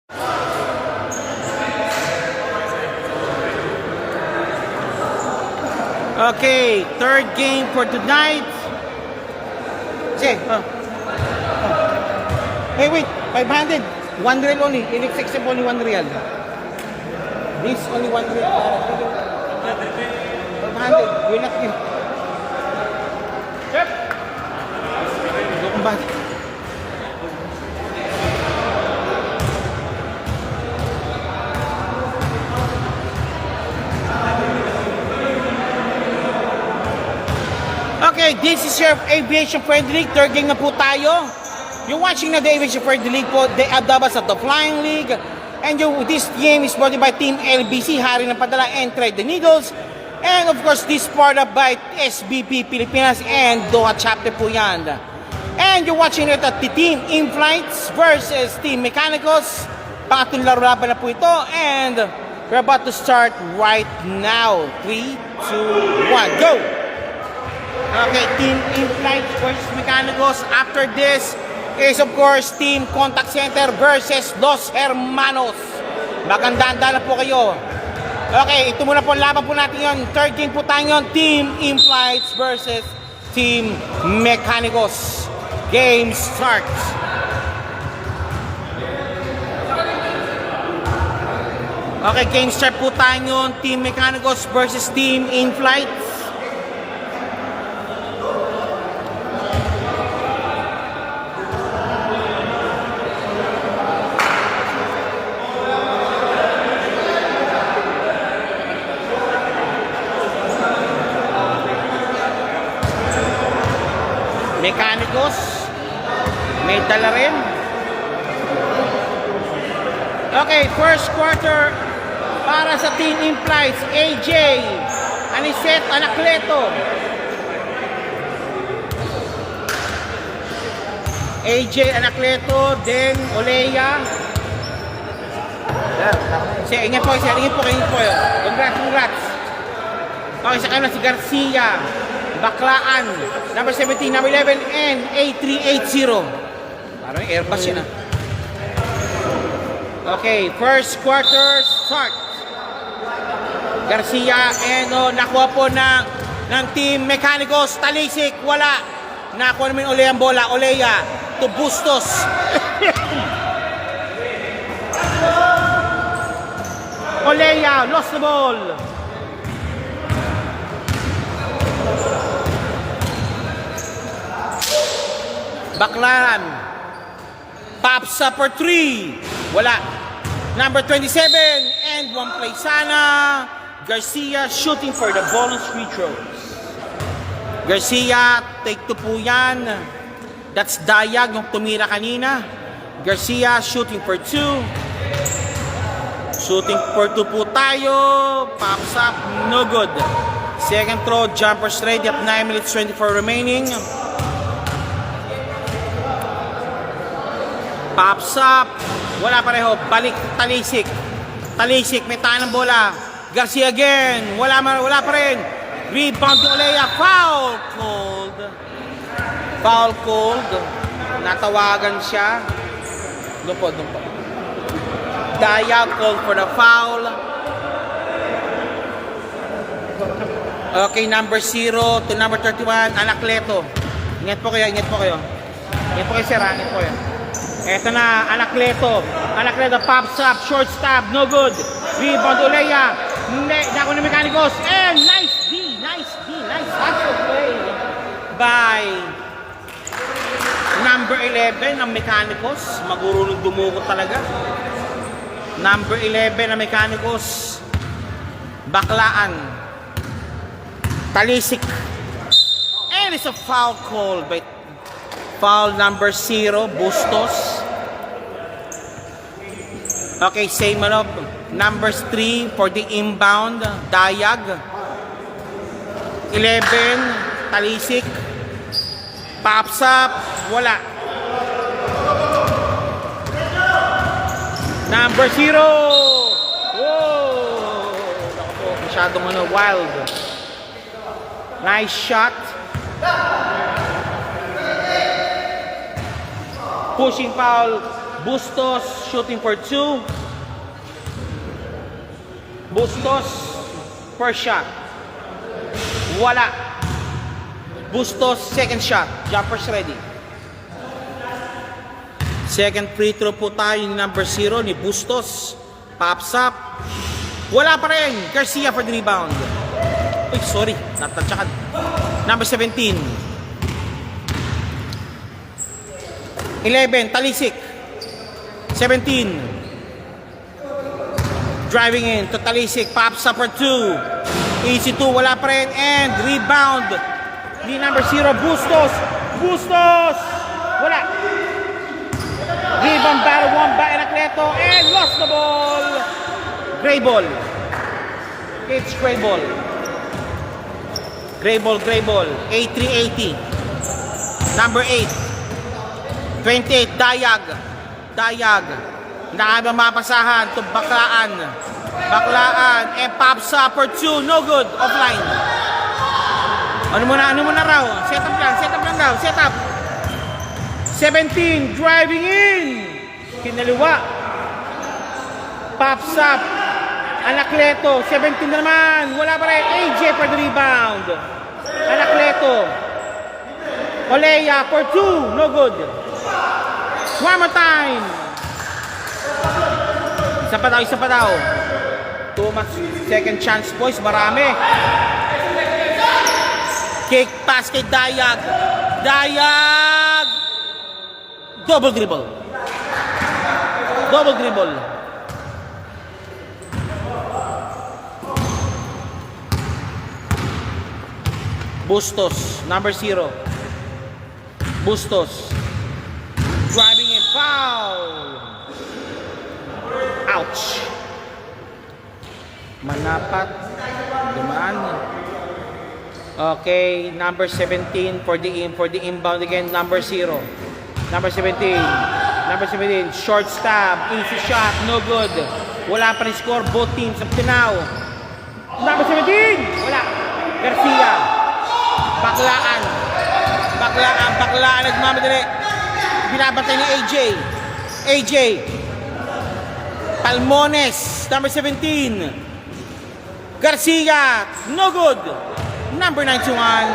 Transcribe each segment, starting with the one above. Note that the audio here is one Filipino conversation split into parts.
Okay, third game for tonight. Say, Hey, wait, 500. 1 real only. Elix accept only 1 real. This only 1 real. 500. We're not give. Chef! Go back. Okay, this is your Aviation Friendly League. Third game na po tayo. You're watching na the Aviation Friendly League po. They adabas at the Flying League. And this game is brought by Team LBC, Hari ng Padala, and Trade the Needles. And of course, this part of by SBP Pilipinas and Doha Chapter po yan. And you're watching it at the Team In-Flights versus Team Mechanicos. Pangatong laro laban na po ito. And we're about to start right now. 3, 2, 1, go! Okay, Team In-Flights versus Mechanicos. After this is of course Team Contact Center versus Los Hermanos. Magandaan-daan na po kayo. Okay, ito muna po laban po natin yun. Third game po tayo yun. Team In-Flights versus Team Mechanicos. Game starts. Okay, game start po tayo yun. Team Mechanicos versus Team In-Flights. Mechanicos, may dala rin. Okay, first quarter para sa Team In-Flights. AJ, Aniset Anacleto. AJ Anacleto, then Olea. Ingat po, ingat po. Congrats. Okay, sa kanila si Garcia. Baklaan, number 17, number 11, and A380. Parang Airbus yun Okay, first quarter start. Garcia, and nakuha po ng Team Mechanicos. Talisik, wala. Nakuha namin Olea ang bola. Olea to Bustos. Olea, lost the ball. Baklan, pops up for 3. Wala. Number 27 and one play sana. Garcia shooting for the bonus free throws. Garcia, take 2 po yan. That's Dayag yung tumira kanina. Garcia shooting for 2. Shooting for 2 po tayo. Pops up, no good. Second throw, jumper straight at 9 minutes 24 remaining. Pops up. Wala pareho. Balik. Talisik. Talisik. May tayo ng bola. Garcia again. Wala pa rin. Rebound to Olea. Foul called. Foul called. Natawagan siya. Doon po. Dayag called for the foul. Okay, number 0 to number 31. Anacleto. Ingat po kayo. Ingat po kayo, sir. Ingat po kayo. Eto na, Anacleto. Anacleto pops up, short stab, no good. Rebound, Olea. Naku na Mechanicos. And nice D. Nice hustle play by number 11 ng Mechanicos. Magurulong dumuko talaga. Number 11 ng Mechanicos. Baklaan. Talisik. And it's a foul call by foul number 0, Bustos. Okay, same numbers 3 for the inbound, Dayag. 11, Talisik. Pops up, wala. Number 0. Whoa! Masyadong wild. Nice shot. Pushing foul Bustos shooting for 2. Bustos, first shot. Wala. Bustos, second shot. Jumpers ready. Second free throw po tayo ni number 0 ni Bustos. Pops up. Wala pa rin. Garcia for the rebound. Uy, sorry. Natatsyakan. Number 17. 11, Talisik. 17. Driving in to Talisik. Pops up for 2. Easy 2. Wala pa rin. And rebound ni number 0. Bustos. Bustos. Wala. Rebound battle 1 by Anacleto. And lost the ball. Gray ball. It's gray ball. Gray ball, gray ball. 8380. Number 8. 28, Dayag. Dayag. Nakaba mapasahan to Baklaan. Baklaan. And pops up for 2. No good. Offline. Ano muna raw? Set up lang daw. Set up. 17. Driving in. Kinaliwa. Pops up. Anacleto. 17 na naman. Wala pa rin. AJ for the rebound. Anacleto. Olea for 2. No good. One more time. Isa pa daw. Too much second chance, boys. Marami. Kick pass kay Dayag. Dayag. Double dribble. Double dribble. Bustos, number 0. Bustos. Driving in, foul. Ouch. Manapat. Dumaan. Okay, number 17 for the inbound again, number 0. Number 17. Number 17, short stab, easy shot, no good. Wala pa rin score, both teams up to now. Number 17, wala. Garcia. Baklaan. Nagmamadali. Binabantay ni AJ. AJ. Palmones, number 17. Garcia, no good. Number 91.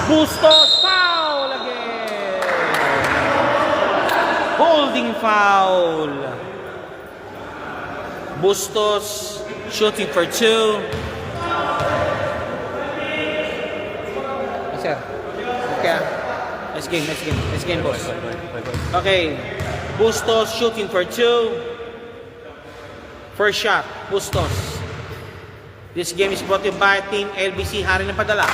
Bustos, foul again. Holding foul. Bustos, shooting for 2. Sir. Okay. Let's game, boss. Okay. Bustos shooting for 2. First shot, Bustos. This game is brought to you by Team LBC, Hari ng Padala.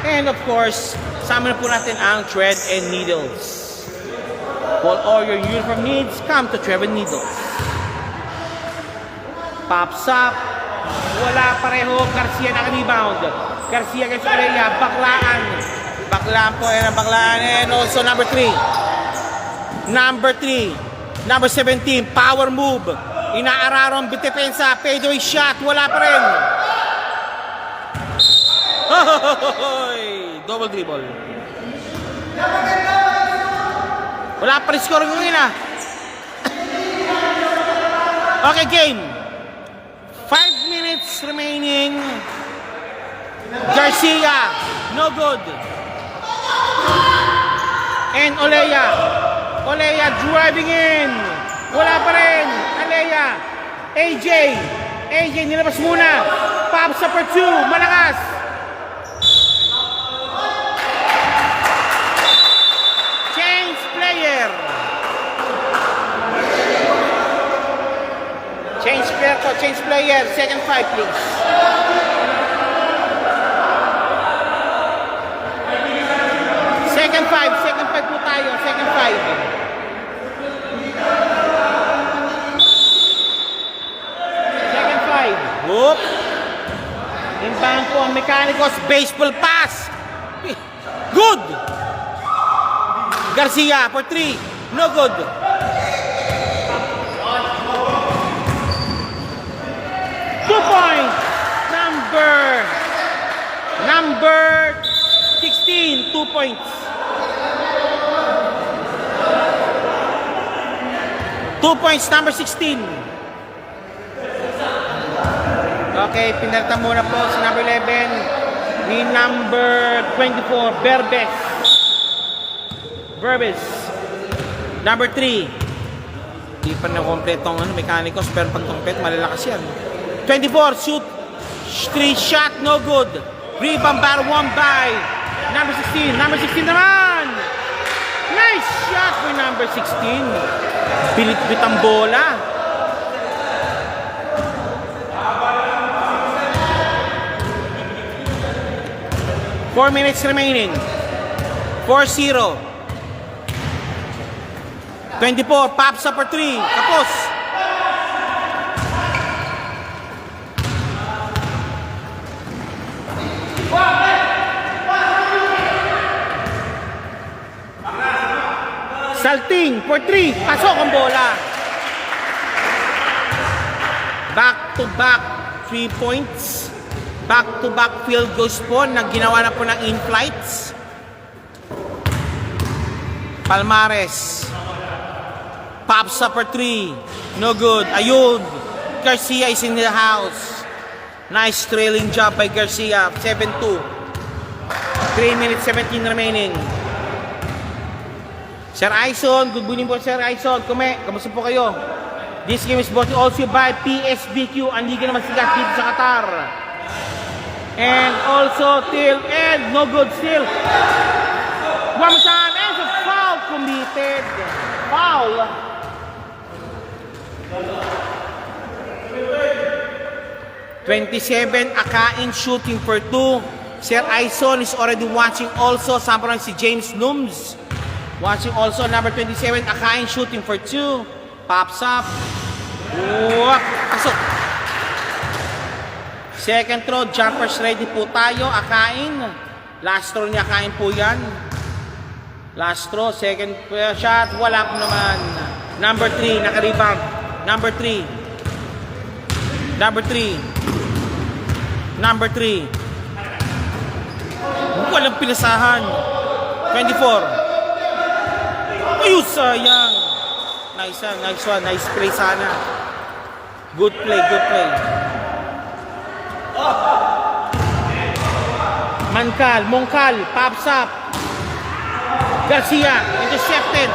And of course, sama na po natin ang Thread and Needles. For all your uniform needs, come to Thread and Needles. Pops up. Wala pareho. Garcia naka-rebound. Garcia against Olea. Baklaan. Baklaan po. Ayan ang Baklaan. And also number 3. Number 3. Number 17. Power move. Inaararong bitepensa. Fadeaway shot. Wala pa rin. Double dribble. Wala pa rin score yung ina. Okay, game. 5 minutes remaining. Garcia, no good. And Olea driving in. Wala pa rin. Olea. AJ nilabas muna. Pops up for 2. Malakas. Change player. Change player. Second 5, please. Second 5 po tayo. Second 5. Second 5. Whoop. Inbound po ang Mechanicos. Baseball pass. Good. Garcia for 3. No good. Number 16, 2 points. 2 points, number 16. Okay, pinalitan muna po si number 11. Ni number 24, Verbes. Number 3. Di pa na kompletong Mechanicos, pero pag komplet, malalakas yan. 24, shoot. 3 shot, no good. Rebound battle, 1 by number 16. Number 16 naman. Nice shot for number 16. Pilit-pilit ang bola. Four minutes remaining. 4-0. 24, pops up for 3. Tapos. Salting for 3. Pasok ang bola. Back-to-back 3 points. Back-to-back field goals po na ginawa na po ng in-flights. Palmares. Pops up for 3. No good. Ayun. Garcia is in the house. Nice trailing job by Garcia. 7-2. 3 minutes 17 remaining. Sir Aison, good morning po Sir Aison. Kamusta po kayo? This game is brought also by PSBQ, ang liga naman sikat dito sa Qatar. And also till and no good still. One more time, and the foul committed. Foul. $27, Akain shooting for 2. Sir Aison is already watching also. Sample si James Nooms. Watching also number 27, Akain shooting for 2. Pops up. Whoop. Pasok. Second throw, jumpers ready po tayo. Akain. Last throw niya, Akain po yan. Last throw, second shot. Wala po naman. Number 3, naka-rebound. Number 3. Number 3. Number 3. Walang pinasahan. 24. Ayun, sayang. Nice one, nice one. Nice play sana. Good play, good play. Mongkal, pops up. Garcia, intercepted.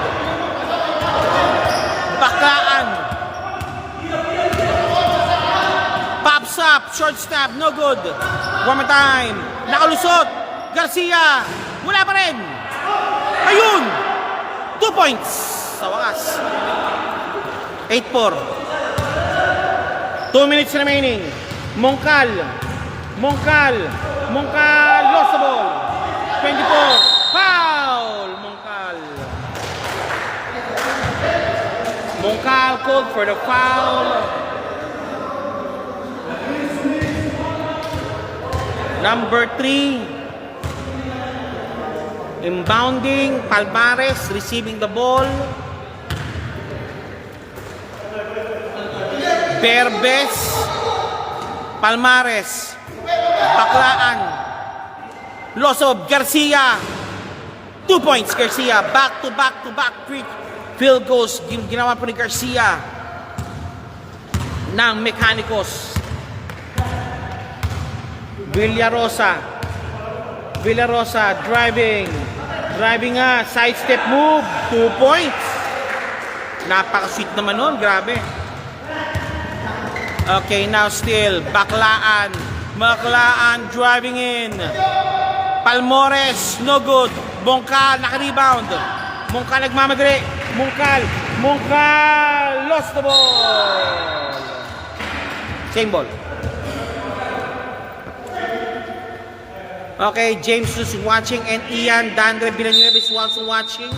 Baklaan. Pops up, short snap, no good. One more time. Nakalusot. Garcia, wala pa rin. Ayun. 2 points sa wakas. 8-4. 2 minutes remaining. Mongkal lost the ball. 24, foul. Mongkal called for the foul. Number 3, inbounding, Palmares receiving the ball. Verbes, Palmares, Baklaan, loss of Garcia. 2 points, Garcia. Back to back field goals. Ginawa po ni Garcia ng Mechanicos. Villarosa, driving nga, side step move, 2 points. Napaka-sweet naman nun, grabe. Okay, now still, Baklaan driving in. Palmores, no good. Mongkal, naka-rebound. Mongkal nagmamadali. Mongkal, lost the ball. Same ball. Okay, James is watching and Ian Dandre Villanueva is also watching.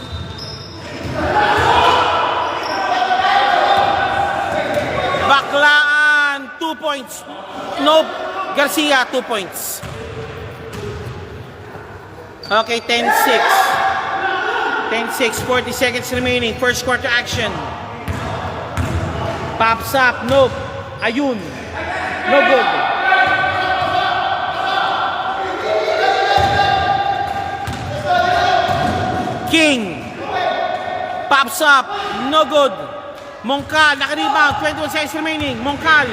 Baklaan, 2 points. Nope. Garcia, 2 points. Okay, 10-6. 40 seconds remaining. First quarter action. Pops up, nope. Ayun. No good. King. Pops up, no good. Mongcal, naka-rebound, 21 seconds remaining. Mongcal.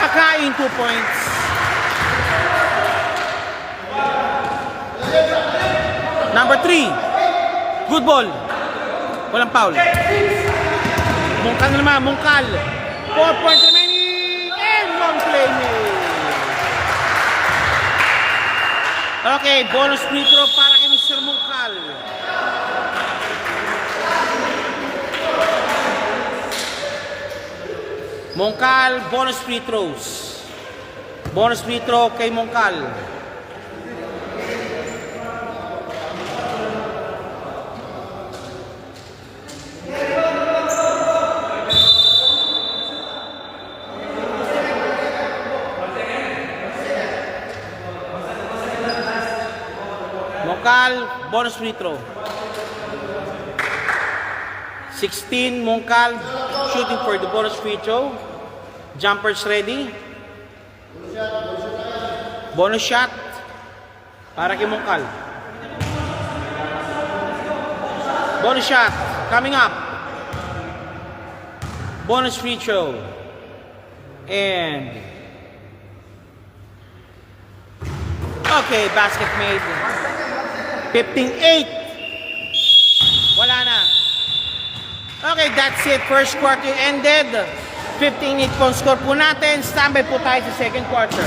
Akain, 2 points. Number 3. Good ball. Walang foul. Mongcal na naman, Mongcal. 4 points remaining. And long play made. Okay, bonus free throw para kay Mr. Mongcal. Mongcal, bonus free throws. Bonus free throw kay Mongcal. Mongcal, bonus free throw. 16, Mongcal shooting for the bonus free throw. Jumpers ready. Bonus shot para kay Mongcal. Bonus shot coming up. Bonus free throw. And okay, basket made. 15-8. Wala na. Okay, that's it. First quarter ended. 15-8 po score po natin. Standby po tayo sa second quarter.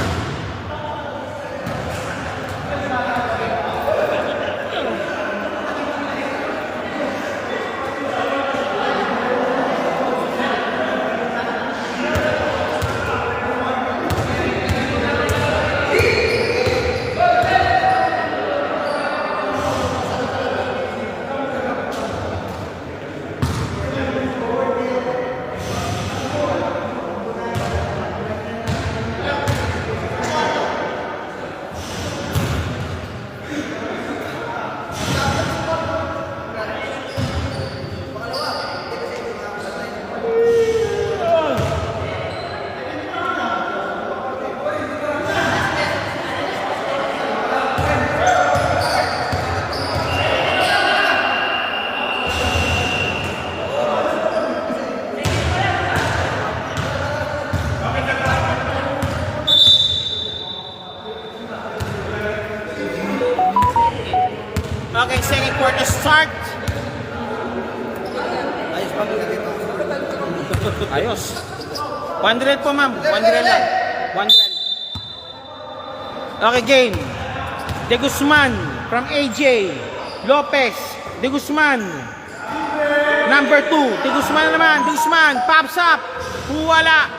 Okay, second quarter start. Ayos. 100 po, ma'am. 100 lang. 100. Okay, game. De Guzman from AJ. Lopez. De Guzman. Number 2. De Guzman naman. De Guzman. Pops up. Wala.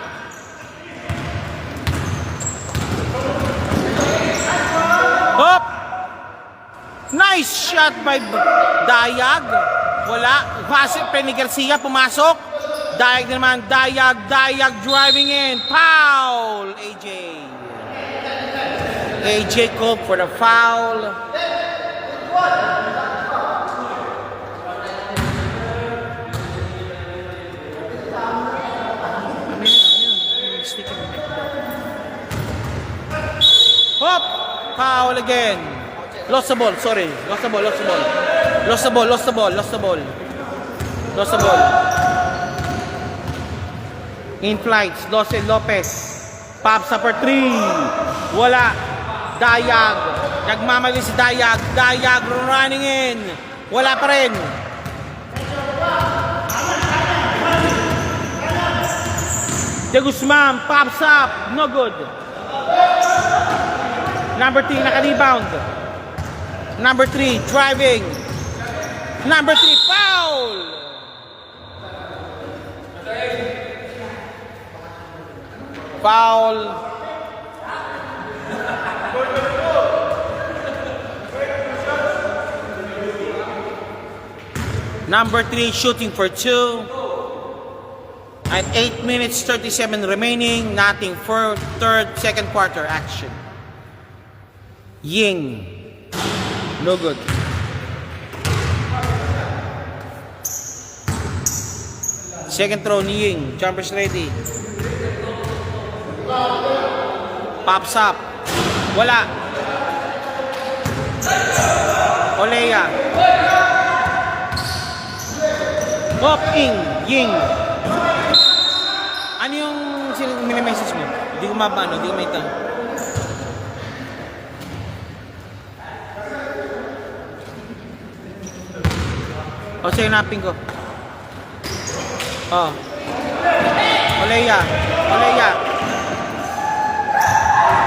Hop. Nice shot by Dayag. Wala. Pasok. Penny Garcia pumasok. Dayag naman. Dayag driving in. Foul. AJ called for the foul. Hop. Foul again. Lost the ball, sorry. Lost the ball. In flights, lost it, Lopez. Pops up for 3. Wala. Dayag. Nagmamali si Dayag. Dayag running in. Wala pa rin. De Guzman pops up. No good. Number 3 naka-rebound. Number 3, driving. Number 3, foul! Foul. Number 3, shooting for 2. At 8 minutes, 37 remaining. Nothing for second quarter action. Ying. No good. Second throw ni Ying. Jumpers ready. Pops up. Wala. Olea. Hop, ing, ying. Ano yung mini-message mo? Hindi ko mabano, hindi ko maitang. O, siya yung napin ko. Oh. Oleya.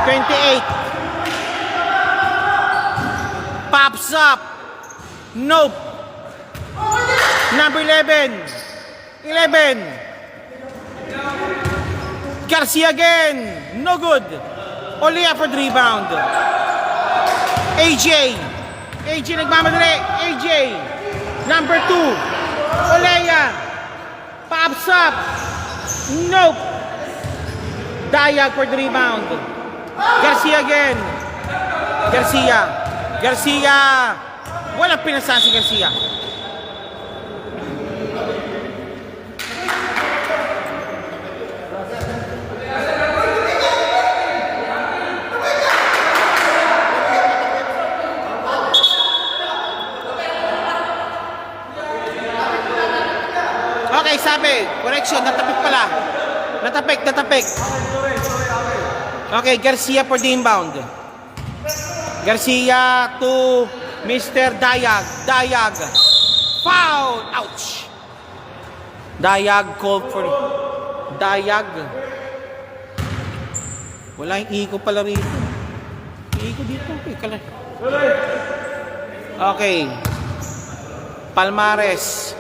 28. Pops up. Nope. Number 11. Garcia again. No good. Oleya for the rebound. AJ nagmamadali. AJ. Number 2. Oleya. Pops up. Nope. Dayag for the rebound. Garcia again. Garcia. Walang pinasahan si Garcia. Okay, sabi. Correction, natapik pala. Natapik. Okay, Garcia for the inbound. Garcia to Mr. Dayag. Foul! Ouch! Dayag called for... Dayag. Wala yung iko pala rito. Iko dito. Okay. Palmares.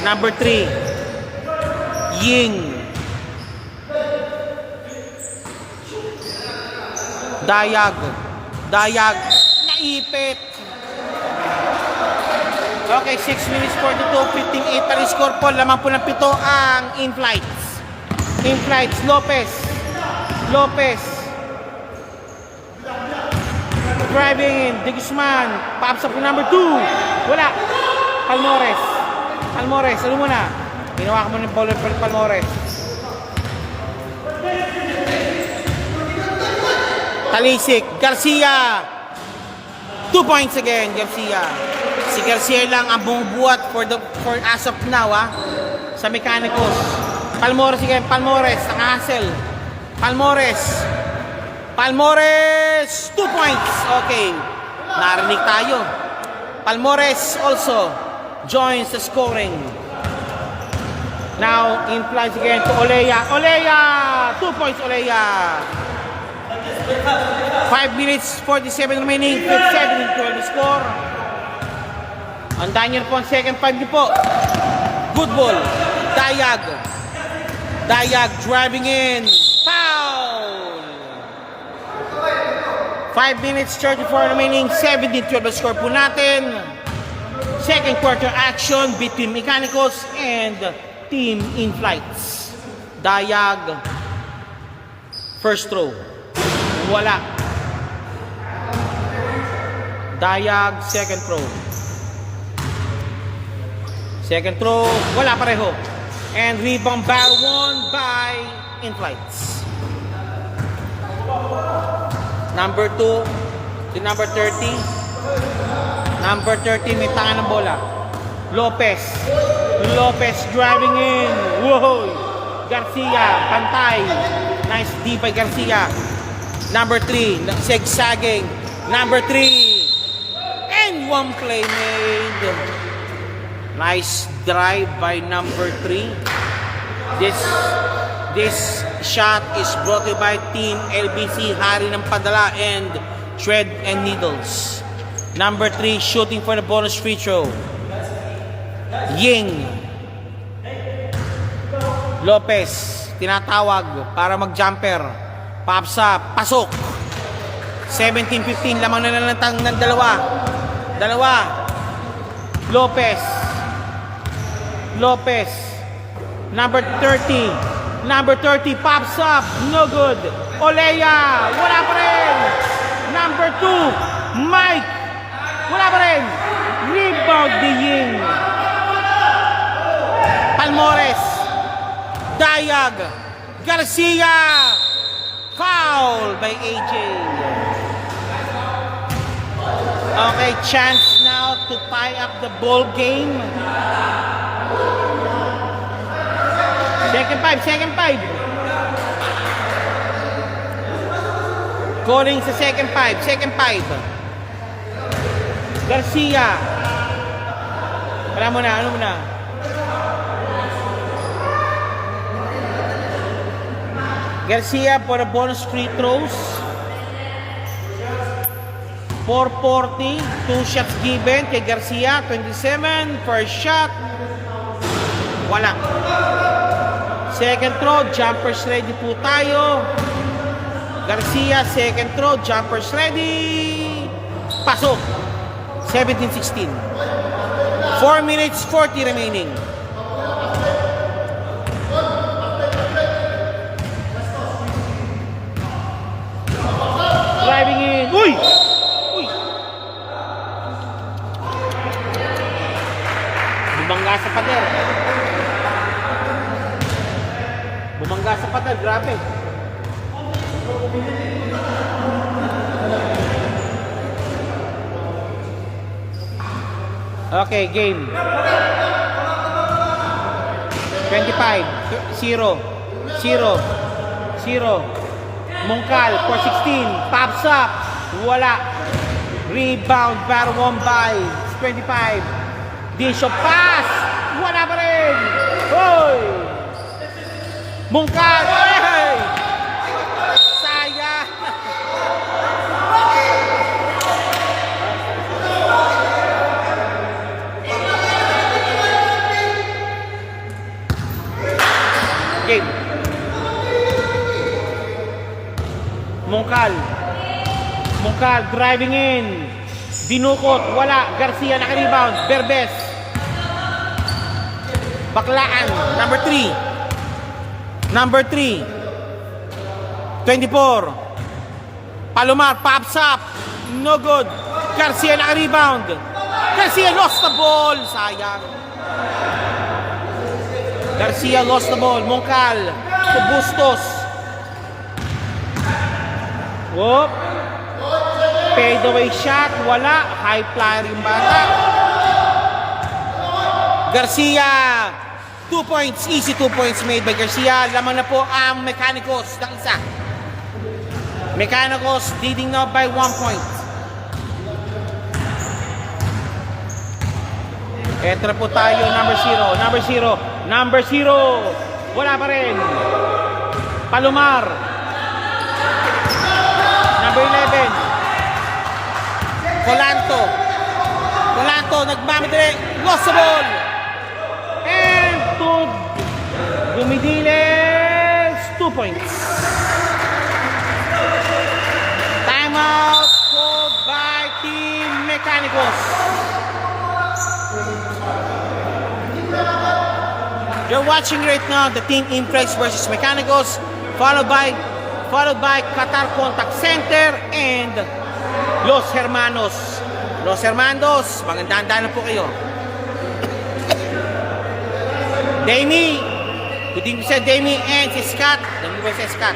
Number 3. Ying. Dayag. Naipit. Okay, 6 minutes 42, 15-8 pa rin score po. Lamang po ng 7 ang in-flights. Lopez. Driving in. De Guzman. Pops up number 2. Wala. Palmores. Ano mo na? Ginawa ka mo ng bowler for Palmores. Talisik. Garcia. 2 points again, Garcia. Si Garcia lang ang bumubuhat for as of now, sa Mechanicals. Palmores again. Palmores. Ang hassle. Palmores. 2 points. Okay. Narinig tayo. Palmores also joins the scoring. Now, in flies again to Oleya. 2 points, Oleya. 5 minutes, 47 remaining. 7-12 score. Andahan nyo po ang second 5 nyo po. Good ball. Dayag driving in. Foul! 5 minutes, 34 remaining. 17-12 score po natin. Second quarter action between Mechanicals and Team In-Flights. Dayag. First throw. Wala. Dayag, second throw. Wala pareho. And rebound battle won by In-Flights. Number 2 to number 30. Number 30 may tanga ng bola. Lopez driving in. Whoa! Garcia, pantay. Nice D by Garcia. Number 3, zigzagging. Number 3. And one play made. Nice drive by number 3. This shot is brought to you by Team LBC, Hari ng Padala and Thread and Needles. Number 3, shooting for the bonus free throw. Ying. Lopez, tinatawag para mag-jumper. Pops up, pasok. 17-15, lamang na lang ng dalawa. Lopez. Number 30, pops up, no good. Oleya, wala pa rin. Number 2, Mike, wala pa rin. Rebound the Ying. Palmores, Dayag, Garcia, foul by AJ. Okay, chance now to tie up the ball game. Second five. Calling sa second five. Garcia. Ano mo na? Garcia for a bonus free throws. 440, 2 shots given kay Garcia, 27, first shot. Wala. Second throw, jumpers ready po tayo. Garcia, second throw, jumpers ready. Pasok. 17-16. 4 minutes, 40 remaining. Driving in. Uy! Bumangga sa pader. Grabe. Okay, game. 25, 0. Mongcal, 416, pops up. Wala. Rebound, para one by 25. Dish of pass. Wala pa rin. Hoy! Mongcal. Hey! Sayang. Game. Mongcal driving in. Dinukot, wala. Garcia naka-rebound. Berbes. Baklaan, number 3. 24. Palomar pops up. No good. Garcia naka-rebound. Garcia lost the ball. Sayang. Garcia lost the ball. Mongcal to Bustos. Whoop. Fade away shot. Wala. High flyer yung bata. Garcia. 2 points. Easy 2 points made by Garcia. Lamang na po ang Mechanicos ng isa. Mechanicos leading now by 1 point. Etra po tayo. Number 0. Wala pa rin. Palomar. Number 11. Colanto nagmamadali. Lost the ball. And to Gumidiles, 2 points. Timeout called by Team Mechanicos. You're watching right now the Team Imprex versus Mechanicos, followed by Qatar Contact Center and Los Hermanos. Magandang-daan na po kayo. Damie, good evening sa Damie and si Scott. Dami ba si Scott?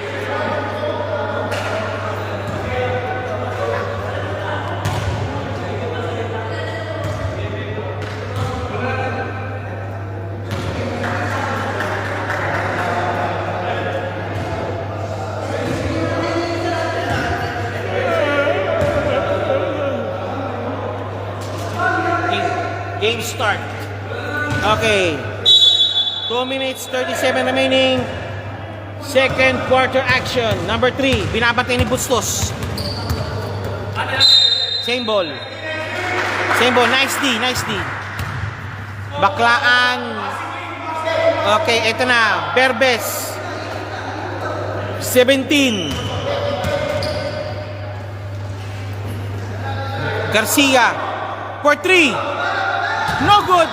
Game start. Okay. 2 minutes, 37 remaining. Second quarter action. Number 3. Binabantay ni Bustos. Same ball. Nice D. Baklaan. Okay, ito na. Berbes. 17. Garcia. For 3. No good.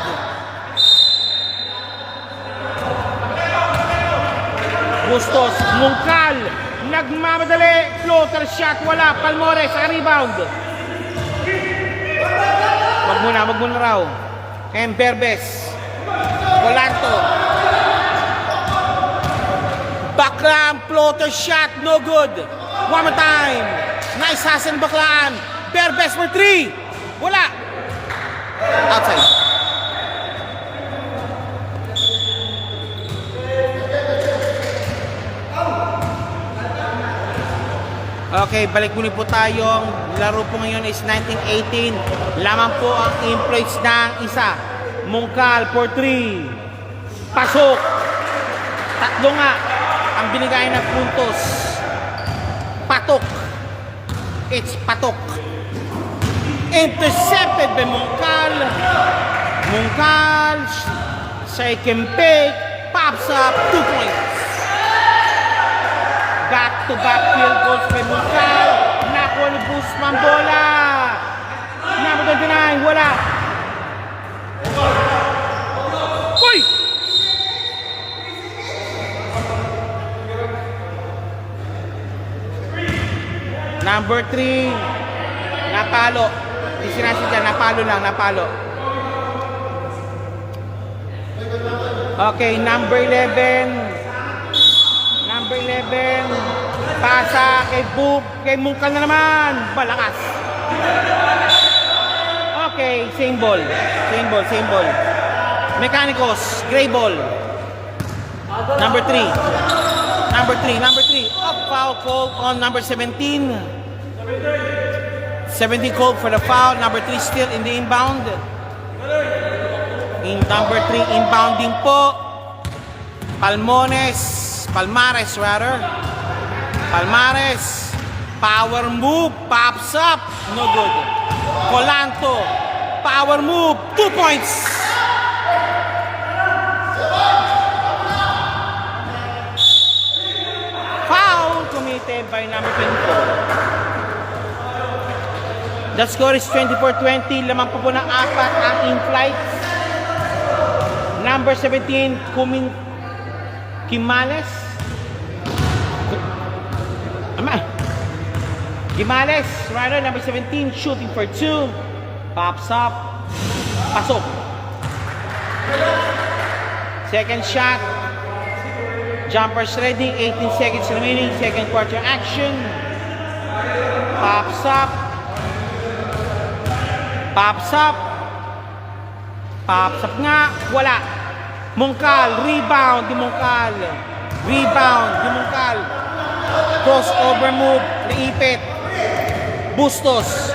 Bustos, Mongcal, nagmamadali, floater shot, wala. Palmores, sa rebound. Wag muna raw. And Berbes. Colanto. Baklaan, floater shot, no good. One more time. Nice hustle, Baklaan. Berbes for 3. Wala. Outside. Okay, balik muli po tayong laro po ngayon is 1918. Lamang po ang in-plates ng isa. Mungkal for 3. Pasok. Tatlo nga ang binigay na puntos. Patok. It's patok. Intercepted by Mungkal. Mungkal. Second pick. Pops up 2 points. Back-to-back field goals by Mungkal. Nakuha ni Busman bola. Number 29, wala. Uy! Number 3, napalo. Hindi sinasadya, napalo lang, napalo. Okay, number 11. Number 11, pasa kay Boop, kay Mungkal na naman, balakas. Okay, same ball. Mechanicos, gray ball. Number 3. Up foul call on number 17. 17 called for the foul. Number 3 still in the inbound. In number 3 inbounding po. Palmares rather. Palmares. Power move. Pops up. No good. Colanto. Power move. 2 points. Foul committed by number 24. The score is 24-20. Lamang po ng 4 ang in-flight. Number 17, Gimales, rider number 17, shooting for 2. Pops up. Pasok. Second shot. Jumpers ready. 18 seconds remaining. Second quarter action. Pops up. Pops up nga. Wala. Mungkal. Rebound. Di Mungkal. Crossover move. Naipit. Bustos.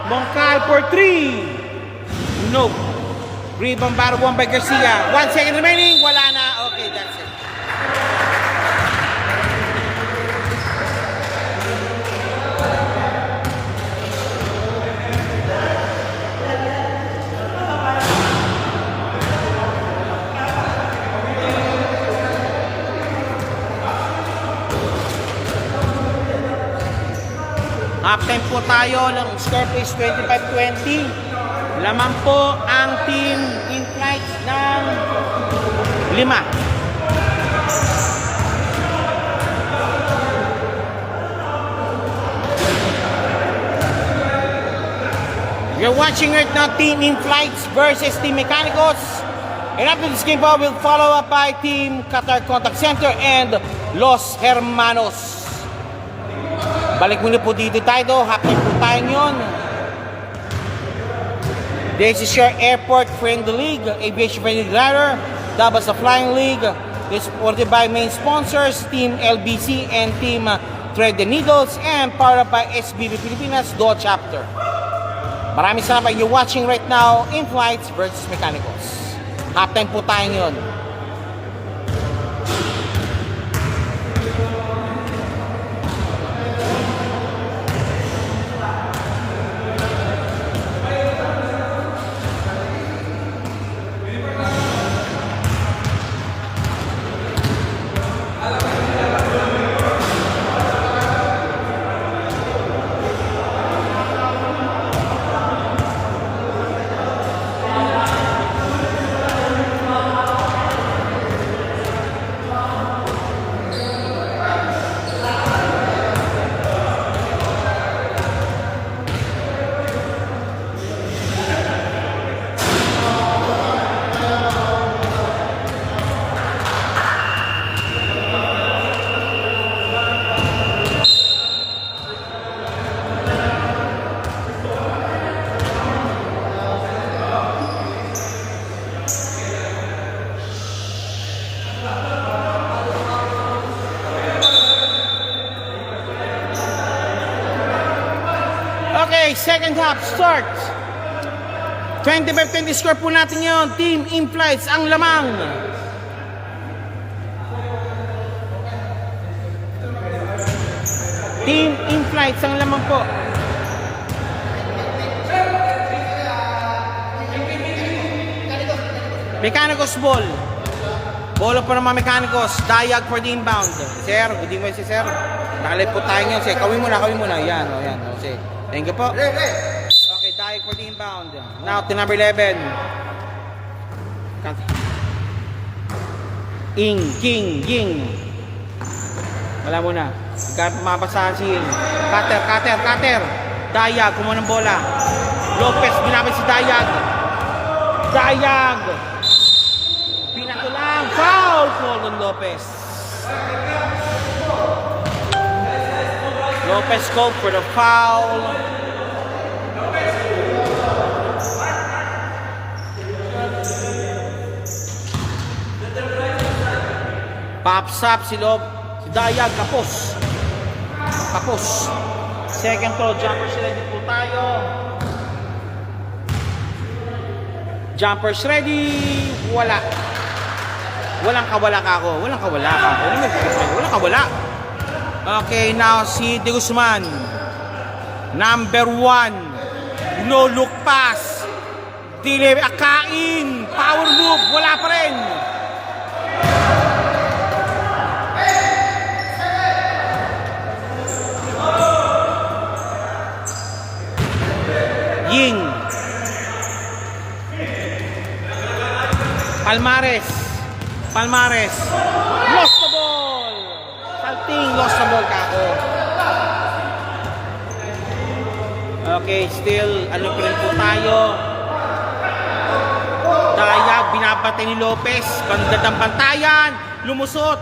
Mungkal for 3. Nope. Rebound Barbuan by Garcia. 1 second remaining. Wala na. Okay, that's it. Halftime po tayo. Ang score po is 25-20. Lamang po ang team in flight ng 5. You're watching right now Team in Flights versus Team Mechanicos. And after this game po, will follow up by Team Qatar Contact Center and Los Hermanos. Balik muna po dito tayo. Halftime po tayo yun. This is your Airport Friendly League, Aviation Friendly Ladder, Dabas sa Flying League. This is supported by main sponsors, Team LBC and Team Thread the Needles, and powered by SBB Pilipinas Do Chapter. Maraming salamat. You're watching right now In Flights versus Mechanicals. Halftime po tayo yun. Okay, second half starts. 25-20 score po natin yun. Team In-Flights ang lamang. Team In-Flights ang lamang po. Mechanicos ball. Bolo po ng mga Mechanicos. Dayag for the inbound. Sir, good evening si Sir. Nakalit po tayo ngayon. Sir, kawin muna. Yan, o yan. O, sir. Thank you po. Okay, Dayag for the inbound. Now to number 11. Ying. Wala muna. Mapasahan si Ying. Cutter. Dayag, kumuha ng bola. Lopez, binabay si Dayag. Pinatulang. Foul on Lopez. Lopez called for the foul. Pops up si Dayag, kapos. Second throw, jumpers ready po tayo. Jumpers ready. Walang kawala ka ako. Okay, now si De Guzman. Number 1. No look pass. Akain. Power move. Wala pa rin. Ying. Palmares. Lost the ball. Salting, lost the ball kako. Okay, still, ano pa rin po tayo. Dayag, binabate ni Lopez. Bandadang bantayan. Lumusot.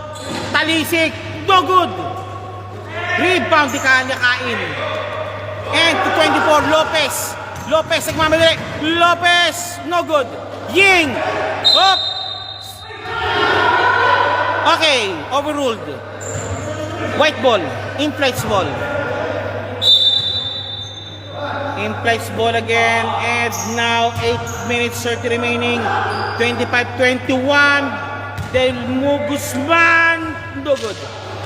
Talisik. No good. Rebound di Kain. And to 24, Lopez, nagmamadali. Lopez, no good. Ying. Up. Okay, overruled. White ball. In-flights ball. In-flights ball again. And now 8 minutes 30 remaining. 25-21. Del Guzman. No good.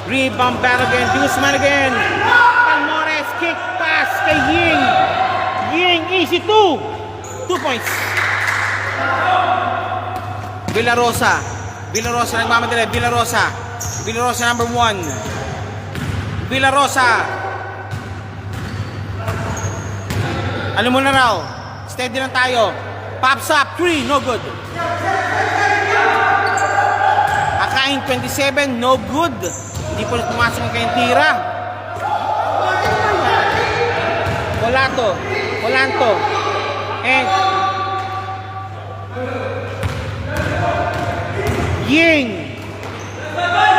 Rebound back again. Guzman again. Palmares kick pass kay Ying. Easy 2 points. Villarosa nagmamadali. Villarosa number 1. Ano mo na raw? Steady lang tayo. Pops up 3, no good. Akain 27, no good. Hindi po pumasok ang kayong tira. Polanto. And Ying.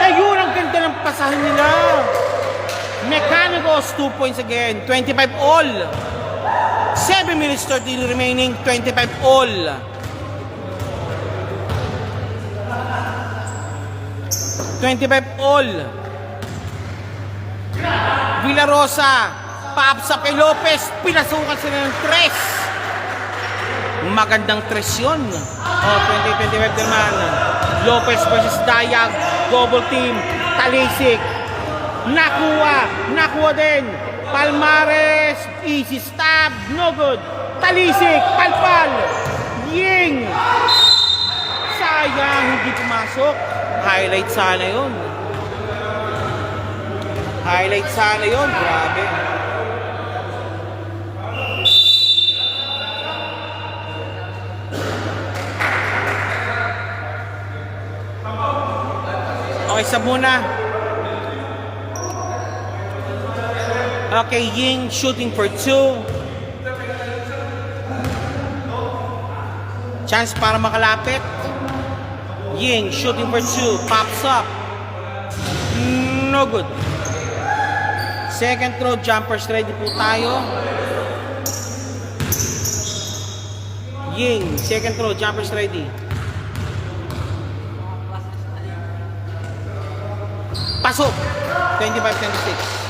Ayun, ang ganda ng pasahan nila. Mechanicos 2 points again. 25 all. 7 minutes 30 remaining. 25 all. Villarosa. Pops up kay Lopez. Pinasukan sila ng 3. Magandang 3 yun. 20-25 naman. Lopez versus Dayag. Double team. Talisik. Nakuha din. Palmares. Easy stab. No good. Talisik. Palpal. Ying. Sayang. Hindi pumasok. Highlight sana yun. Grabe. Okay, sab muna. Okay, Ying shooting for 2. Chance para makalapit. Ying shooting for 2. Pops up. No good. Second throw, jumpers ready po tayo. Ying, second throw, jumpers ready. Pasok. 25-26.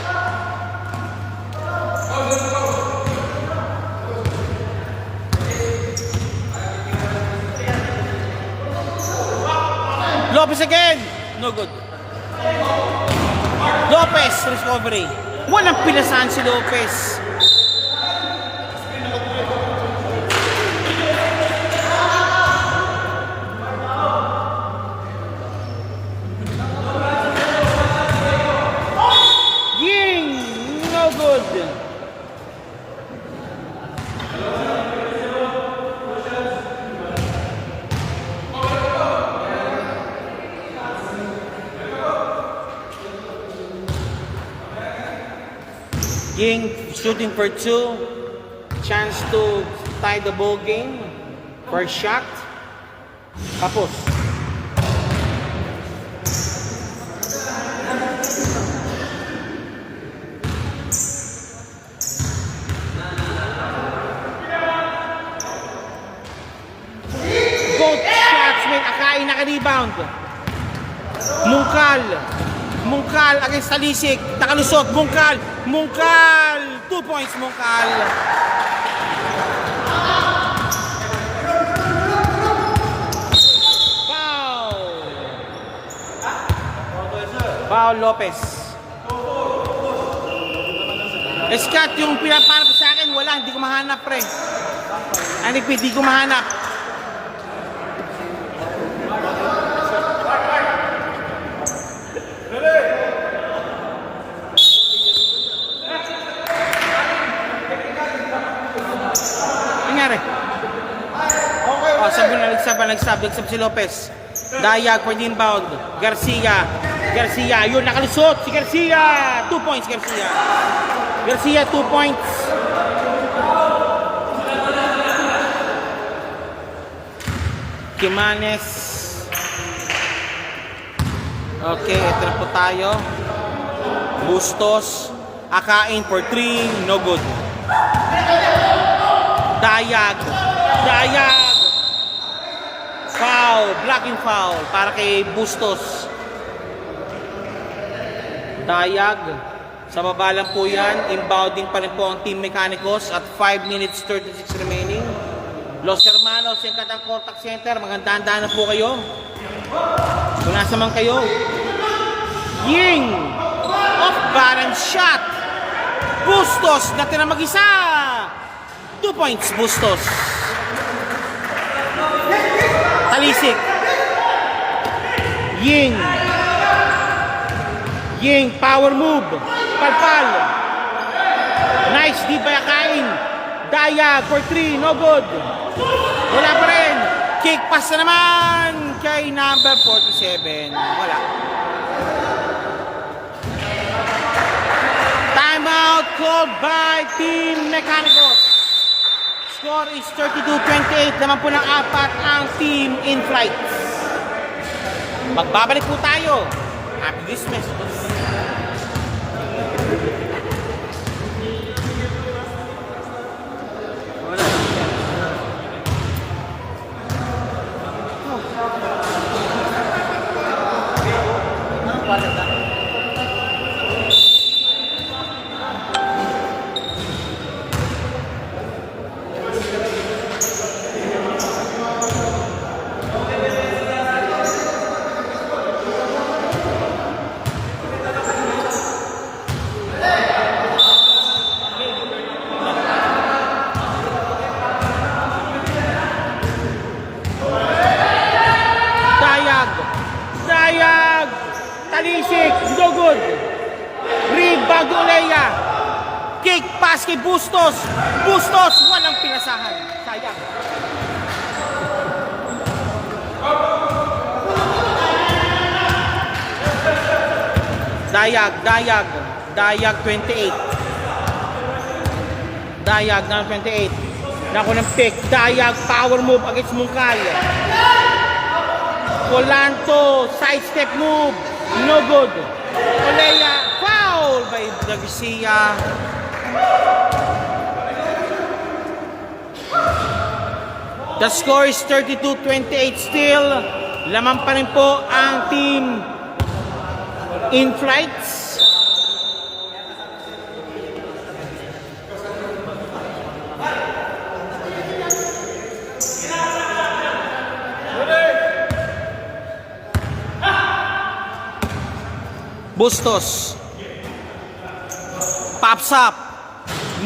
Lopez again. No good. Lopez, recovery. Walang pinasahan si Lopez. Ying, no good. Ying shooting for 2. Chance to tie the ball game. First shot. Tapos. Both shots with Akai naka-rebound. Mungkal against Talisik. Nakalusot. Mungkal. 2 points, Mungkal. Foul Lopez. Scott, yung pinapanap sa akin, wala. Hindi ko mahanap, pre. Hindi ko mahanap. Nagsab si Lopez. Dayag for the inbound. Garcia, yun, nakalusot si Garcia. 2 points, Garcia 2 points. Kimanes. Okay, ito na po tayo. Bustos. Akain for 3, no good. Dayag. Foul, blocking foul para kay Bustos. Dayag. Sa baba lang po yan. Inbounding pa rin po ang Team Mecanicos at 5 minutes 36 remaining. Los Hermanos, yung katang contact center. Magandaan-daan na po kayo. Kung nasa man kayo. Ying! Off balance shot. Bustos, natin na mag-isa. 2 points, Bustos. Talisik. Ying, power move. Palpal. Nice, di ba Akain? Dayag for 3, no good. Wala pa rin. Kick pass na naman kay number 47. Wala. Timeout called by Team Mecanicos. Score is 32-28. Naman po ng 4 ang Team in flight. Magbabalik po tayo. Happy Christmas. Talisik, no good. Rebound Oleya. Kick pass kay Bustos. Bustos, walang pinasahan. Sayang. Dayag 28. Dayag na 28. Nako ng pick. Dayag power move against Mungkal. Polanto, sidestep move. No good. Oleya, foul by Garcia. The score is 32-28 still. Laman pa rin po ang Team in flights. Bustos. Pops up.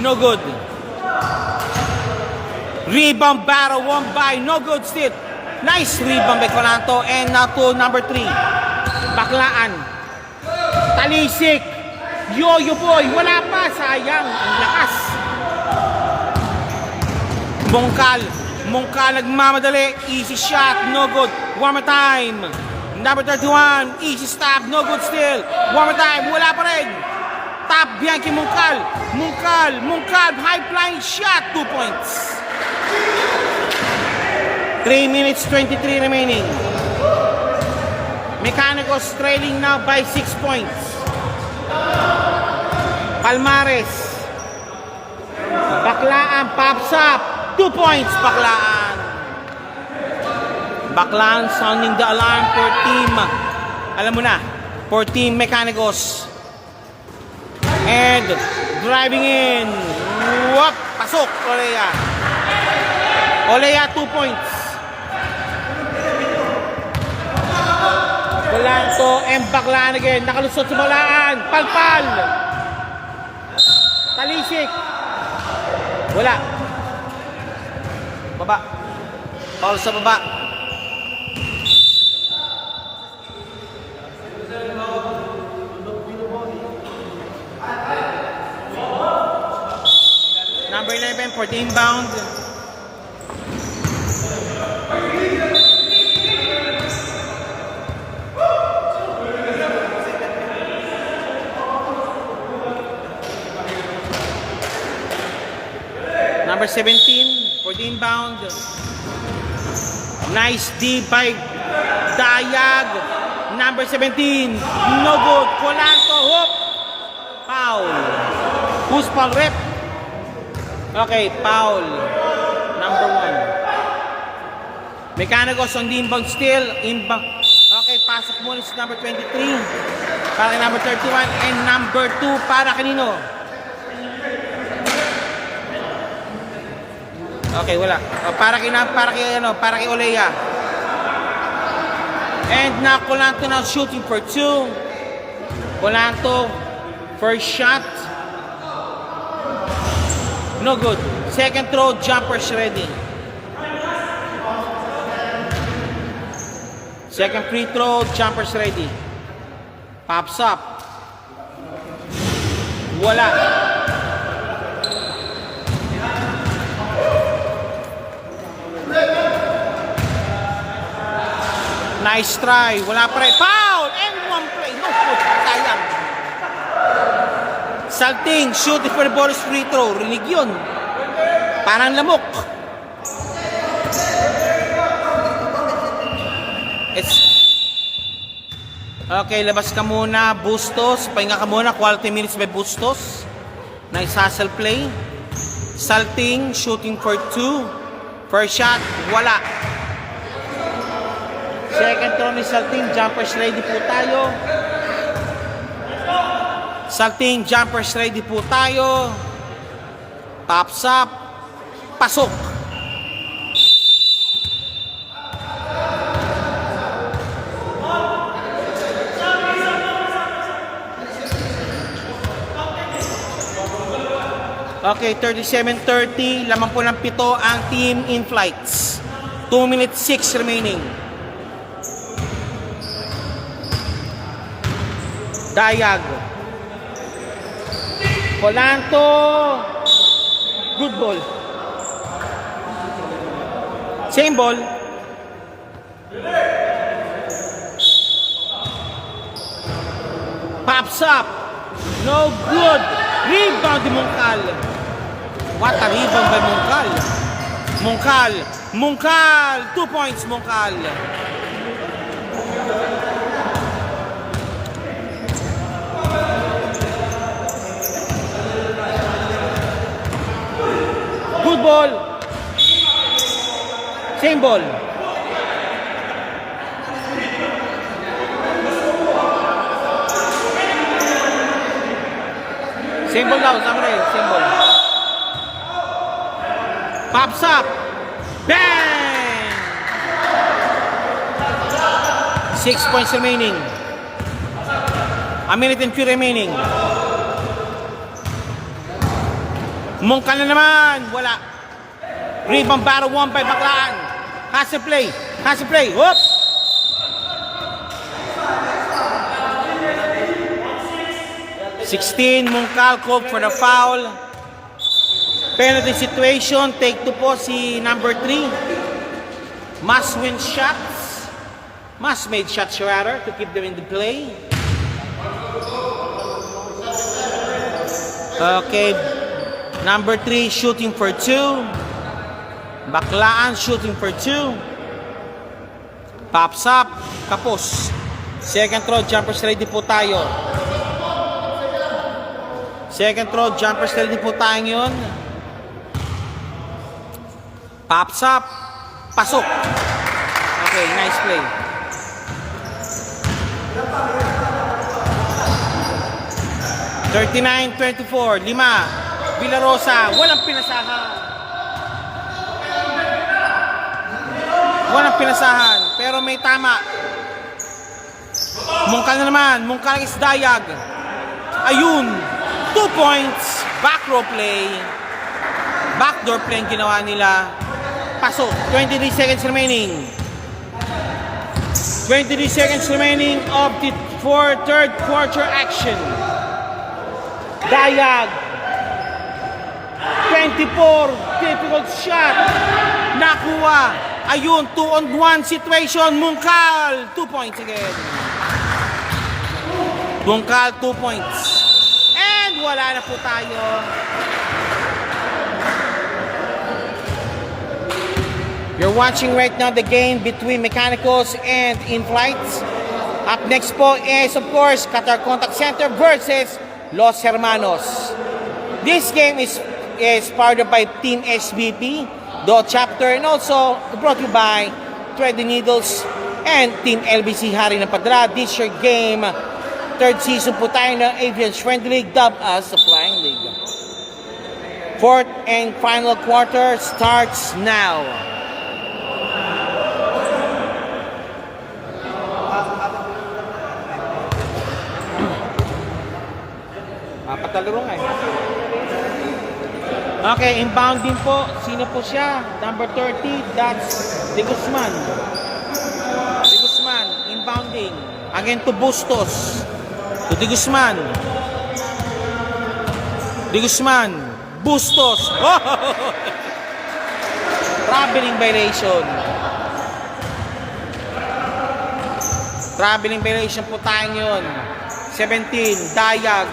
No good. Rebound battle, won by, no good still. Nice rebound by Colanto. And now to number 3. Baklaan. Talisik. Yo-yo boy. Wala pa. Sayang. Ang lakas. Mongkal nagmamadali. Easy shot. No good. One more time. Number 31. Easy stop. No good still. One more time. Wala pa rin. Top behind kay Mongkal. High flying shot. 2 points. 3 minutes 23 remaining. Mecanicos trailing now by 6 points. Palmares. Baklaan pops up. 2 points Baklaan. Baklaan sounding the alarm for team. Alam mo na, for team Mecanicos. And driving in. Whoop! Pasok Olea. Olea 2 points. Colanto and Baklaan again. Nakalusot sa Baklaan. Palpal. Talisik. Wala. Baba. Paul sa baba. Number 11 for the inbound. Number 17 for the inbound. Nice D by Dayag. Number 17. No good. Colanto. Hoop. Foul. Who's foul rep? Okay, foul. Number 1. Mecanicos on the inbound still. Inbound. Okay, pasok muna sa number 23. Para kay number 31. And number 2 para kanino? Okay, wala. Para kay Olea. And now Colanto now shooting for 2. Colanto first shot. No good. Second throw, jumpers ready. Second free throw, jumpers ready. Pops up. Wala. Nice try. Wala pa rin. Foul! And one play. No good. Sayang. Salting. Shooting for the bonus free throw. Rinig yun. Parang lamok. Okay, labas ka muna. Bustos. Pahinga ka muna. Quality minutes by Bustos. Nice hustle play. Salting. Shooting for 2. First shot. Wala. Second throw ni Salting, jumpers ready po tayo. Salting, jumpers ready po tayo. Pops up. Pasok. Okay, 37-30. Lamang po ng 7 ang team in flights. 2 minutes 6 remaining. Dayag. Colanto. Good ball. Same ball. Pops up. No good. Rebound di Mongkal. What a rebound by Mongkal. Mongkal. 2 points Mongkal. Good ball. Same ball. Same ball daw, Samurai. Same ball. Pops up. Bang! 6 points remaining. A minute and 2 remaining. Mungka na naman. Wala. Rebound battle 1 by Baclaan. Has a play. Whoop! Mungkal called for the foul. Penalty situation. Take 2 po si number 3. Must win shots. Must made shots rather to keep them in the play. Okay. Number 3 shooting for 2. Baclaan shooting for 2. Pops up. Kapos. Second throw. Jumpers ready po tayo. Second throw. Jumpers ready po tayo yun. Pops up. Pasok. Okay. Nice play. (39-24) 5 Villarosa, walang pinasahan, pero may tama. Mungkal na naman, Mungkal is Dayag. Ayun, 2 points, backdoor play ang ginawa nila. Pasok. 23 seconds remaining of the third quarter action. Dayag 24, difficult shot, nakuha. Ayun, 2-on-1 situation. Mungkal 2 points again. Mungkal 2 points, and wala na po tayo. You're watching right now the game between Mechanicals and In-Flights. Up next po is, of course, Qatar Contact Center versus Los Hermanos. This game is powered by Team SBP, the chapter, and also brought to you by Thread Needles and Team LBC Hari ng Padra. This year game, third season po tayo ng Aviance Friendly League, dubbed as the Flying League. Fourth and final quarter starts now. Patalaro nga eh. Okay, inbound din po. Sino po siya? Number 30, that's De Guzman. Inbounding. Again to Bustos. To De Guzman. Bustos. Oh! Traveling violation po tayo yun. 17, Dayag.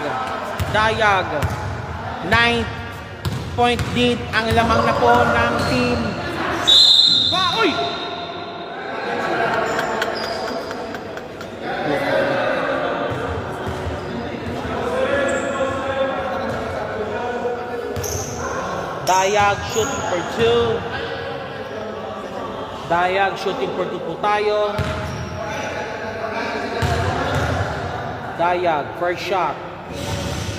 9-point lead ang lamang na po ng team. Uy! Dayag shooting for 2 po tayo. Dayag first shot.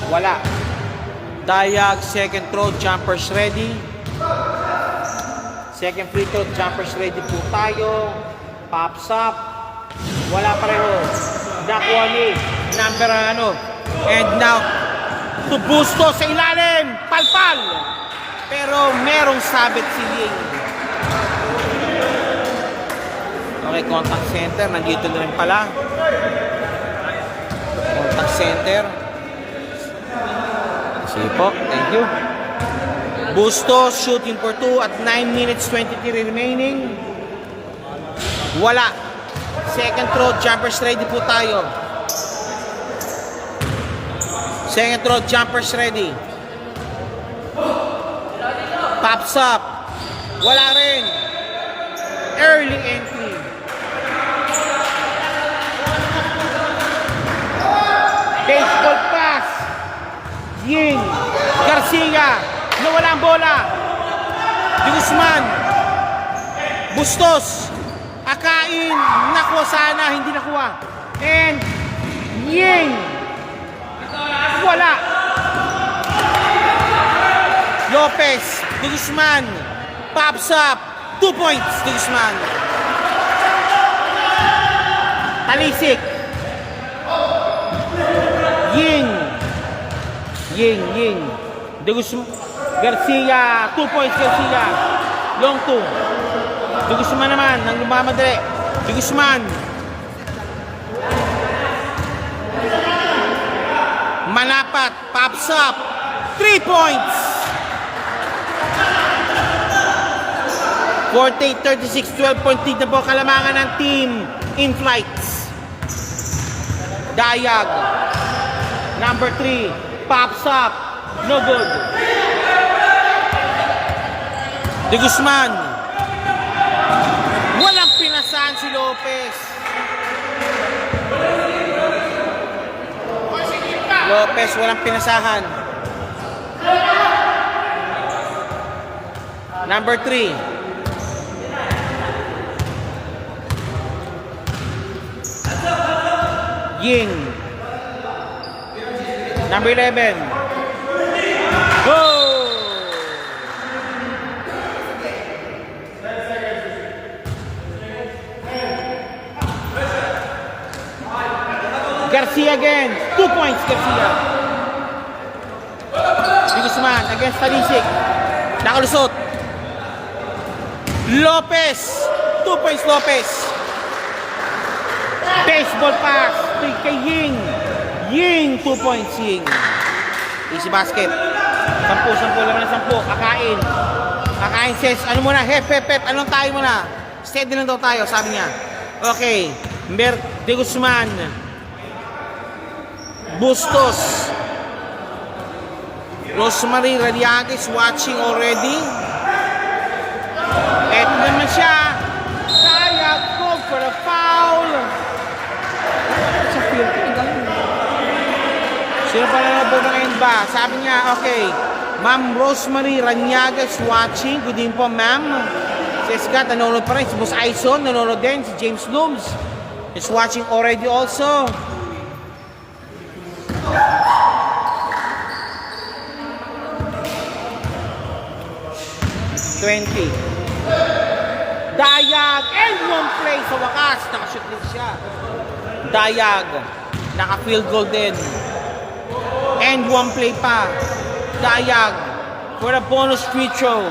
Wala. Dayag, second throw, jumpers ready. Second free throw, jumpers ready po tayo. Pops up. Wala pareho. Nakuha ni number and now to Busto sa ilalim. Palpal. Pero merong sabit si Ying. Okay, contact center. Nandito na rin pala. Contact center. Sige po, thank you. Bustos shooting for 2 at 9 minutes 23 remaining. Wala. Second throw, jumpers ready po tayo. Second throw, jumpers ready. Pops up. Wala rin. Early entry. Baseball pass. Ying. Garcia. Nawala ang bola. De Guzman. Bustos. Akain. Nakuha sana. Hindi nakuha. And Ying. Wala. Lopez. De Guzman. Pops up. 2 points. De Guzman. Talisik. Ying. Ying. De Guzman. Garcia. 2 points Garcia. Long 2. De Guzman naman. Nang lumamadali. De Guzman. Manapat. Pops up. 3 points. 48-36, 12-point lead na po kalamangan ng team in flights. Dayag. Number 3. Pops up. No good. De Guzman. Walang pinasahan si Lopez. Lopez walang pinasahan. Number 3. Ying. Number 11. Go! Garcia again. 2 points, Garcia. De Guzman against Talisik. Nakalusot. Lopez. 2 points, Lopez. Baseball pass kay Ying. Ying, 2 points, Ying. Easy basket. 10, laman na 10. Kakain says, ano muna, hep. Anong tayo muna? Steady lang daw tayo, sabi niya. Okay. De Guzman. Bustos. Rosemary Radiaga is watching already. Eto naman siya. Sayag, called for a foul. Sino pa nanonood ngayon ba? Sabi niya, okay, Ma'am Rosemary Raniaga is watching. Good evening po, ma'am. Si Scott, nanonood pa rin. Si Boss Aison, nanonood din. Si James Looms is watching already also. Dayag and 1 play sa wakas. Nakashoot din siya. Dayag. Naka-field goal din. And 1 play pa. Dayag for a bonus free throw.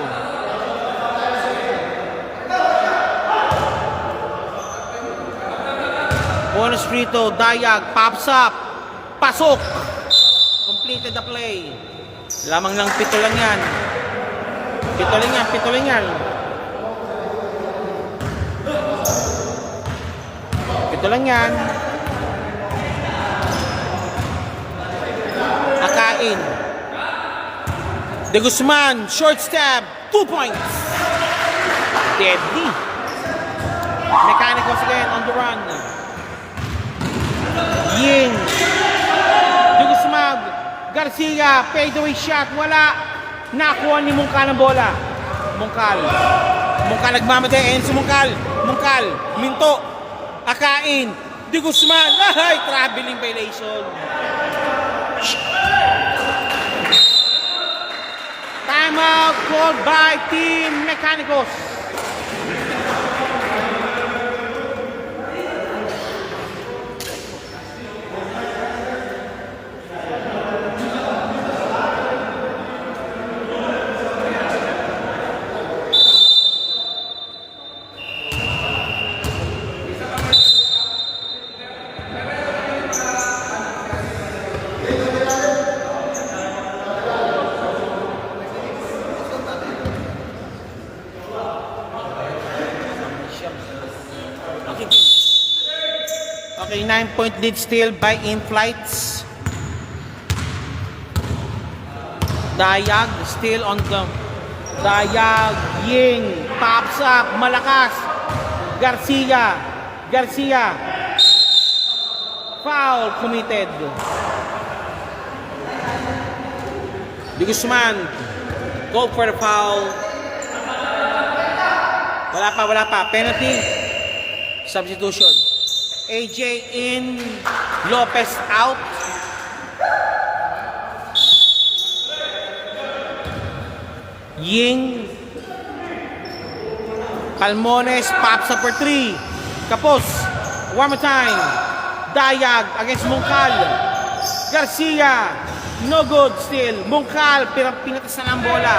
Bonus free throw. Dayag pops up. Pasok. Completed the play. Lamang lang 7 lang yan. 7 lang yan. 7 lang yan. Akain. De Guzman, short stab, 2 points. Deadly. Mechanicals again on the run. Ying. De Guzman, Garcia, fadeaway shot, wala. Nakuha ni Mungkal ng bola. Mungkal nagmamatay. Enzo Mungkal. Minto. Akain. De Guzman. Ay, traveling violation. Timeout called by Team Mechanicos. Okay, 9-point lead still by in-flights. Dayag still on the... Dayag, Ying, pops up, malakas. Garcia. Foul committed. De Guzman, go for the foul. Wala pa. Penalty. Substitution. AJ in, Lopez out. Ying. Palmones pops up for 3. Kapos. One more time. Dayag against Mungkal. Garcia, no good still. Mungkal, pinatas na ng bola.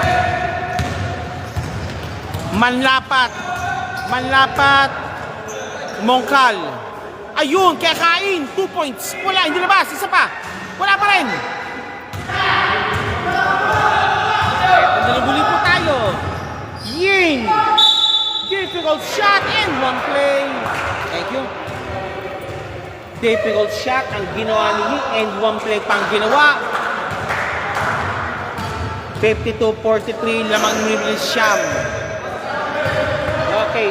Manlapat. Mungkal. Ayun, kaya kain. 2 points. Wala, hindi labas. Isa pa. Wala pa rin. Naluguli po tayo. Ying. Difficult shot and one play. Thank you. Difficult shot ang ginawa ni Ying and one play pang ginawa. 52-43 lamang ni Siyam. Okay,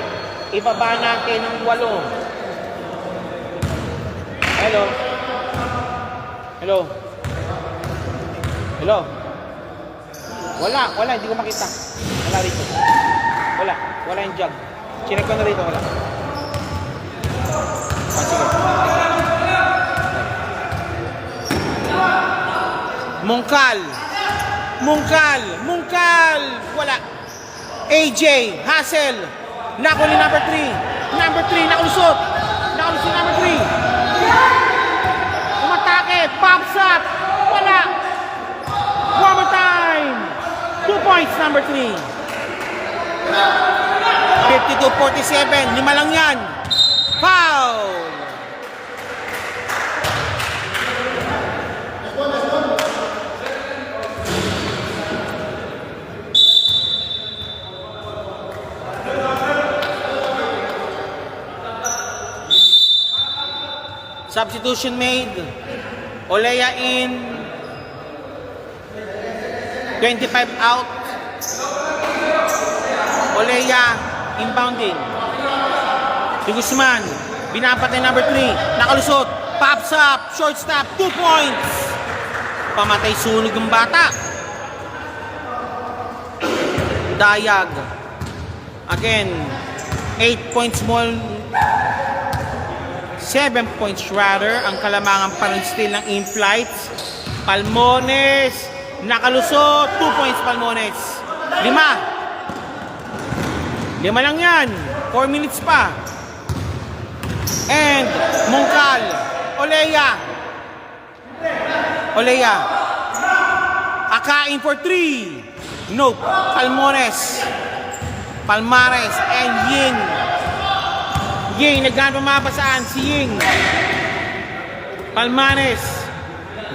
ibaba natin ng 8. Hello. Wala, hindi ko makita. Wala rito. Wala yung jug. Chinek ko na rito, wala. Sige. Mungkal. Wala. AJ, Hassel. Nakuli number 3. Nakulusot number 3. Umatake. Pops up. Wala. One more time. 2 points, number 3. 52-47. 5 lang yan. Foul. Substitution made. Olea in. 25 out. Olea inbounding. De Guzman. Binapatay number 3. Nakalusot. Pops up. Shortstop. 2 points. Pamatay sunog ng bata. Dayag. Again. 8 points more. 7 points rather. Ang kalamangan pa rin still ng in-flights. Palmones. Nakalusot. 2 points Palmones. 5 lang yan. 4 minutes pa. And Mungkal. Olea. Akain for 3. Nope. Palmares and Ying. Naggaan pumapasaan si Ying. Palmares.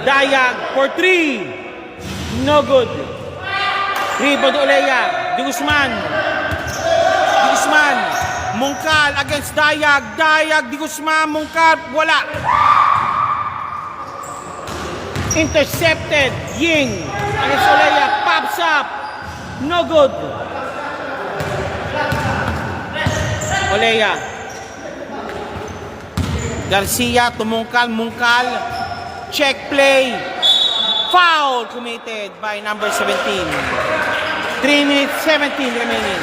Dayag for 3. No good. Rebound Olea. De Guzman. Mungkal against Dayag. De Guzman. Mungkal. Wala. Intercepted. Ying against Olea. Pops up. No good. Olea. Garcia to Mungkal. Check play. Foul committed by number 17. 3 minutes 17 remaining.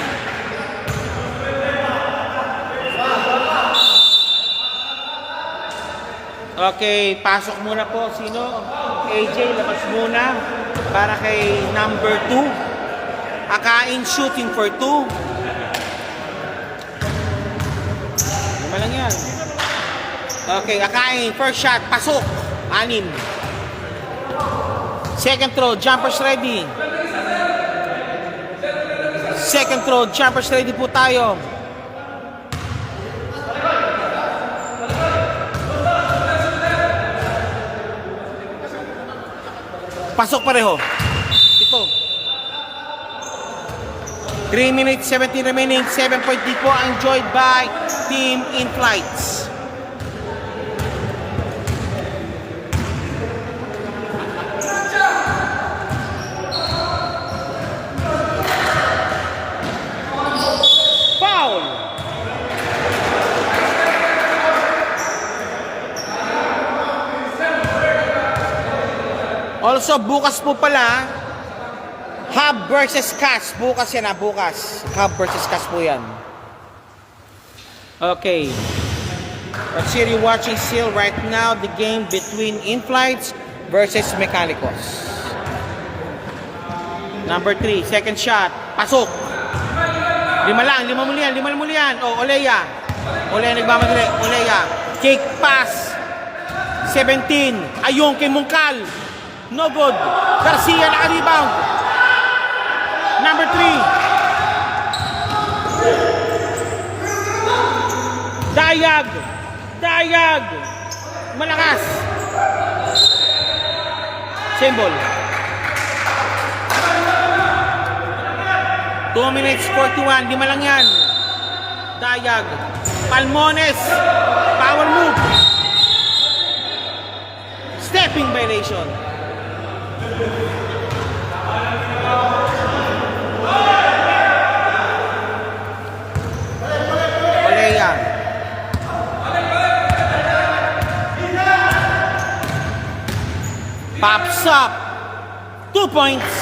Okay, pasok muna po. Sino? AJ, labas muna. Para kay number 2. Akain shooting for 2. 5 lang yan. Okay, Akain, first shot, pasok. 6. Second throw, jumpers ready. Second throw, jumpers ready po tayo. Pasok pareho. 7. 3 minutes, 17 remaining. 7 point lead po enjoyed by Team In-Flights. Also, bukas po pala, Hub versus Cash. Bukas yan bukas. Hub versus Cash po yan. Okay. Let's see, you're watching still right now the game between In-Flights versus Mechanicos. Number 3, second shot. Pasok. 5 muli yan. Oh, Olea nagmamadali. Olea. Kick pass. 17. Ayun kay Mungkal. No good. Garcia naka-rebound. Number 3. Dayag. Dayag. Malakas. Symbol. 2 minutes 41. 5 lang yan. Dayag. Palmones. Power move. Stepping violation. Olea. Pops up. 2 points.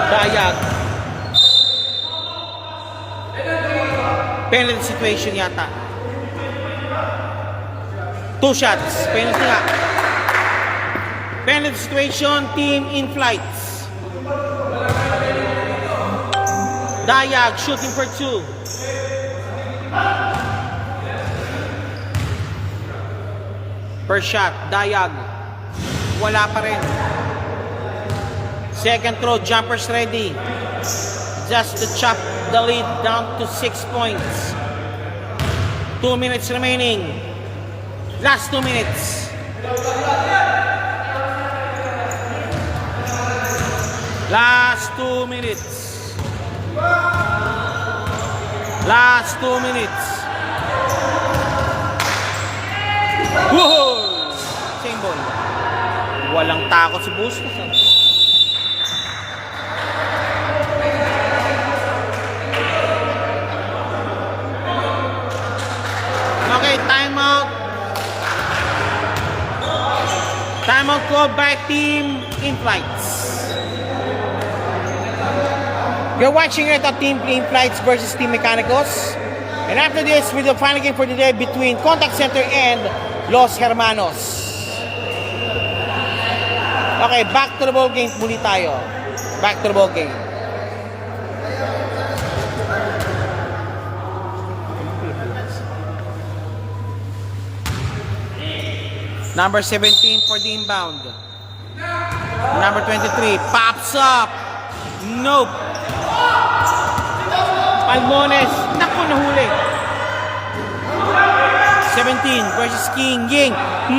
Dayag. Penalty situation yata. 2 shots. Penalty nga. Penalty situation, team in flights. Dayag shooting for 2. First shot, Dayag. Wala pa rin. Second throw, jumpers ready. Just to chop the lead down to 6 points. 2 minutes remaining. Last 2 minutes. Last 2 minutes. Last 2 minutes. Whoa! Same ball. Walang takot si Bustos. Okay, timeout. Timeout called by team in flights. You're watching it on Team in Flights versus Team Mecanicos. And after this, with the final game for the day between Contact Center and Los Hermanos. Okay, back to the ball game muli tayo. Back to the ball game. Number 17 for the inbound. Number 23 pops up. Nope. Palmones. Naku, nahuli. 17 versus King Ying.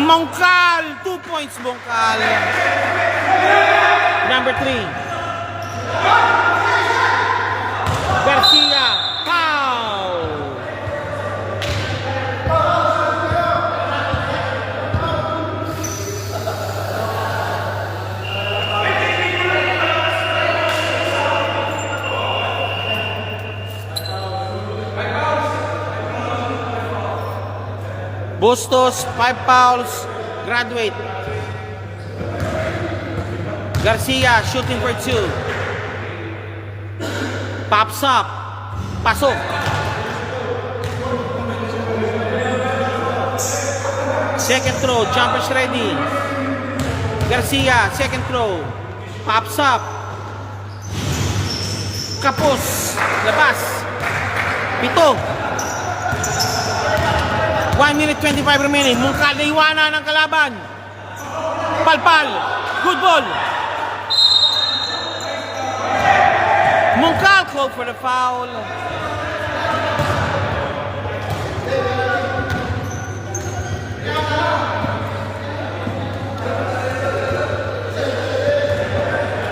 Mongkal. 2 points, Mongkal. Number 3. Garcia. Foul. Bustos, 5 fouls, graduate. Garcia shooting for 2. Pops up. Pasok. Second throw, jumpers ready. Garcia, second throw. Pops up. Kapos. Labas. 7. 1 minute 25 remaining. Mungkal na iwanan ng kalaban. Palpal. Good ball. Mungkal called for the foul.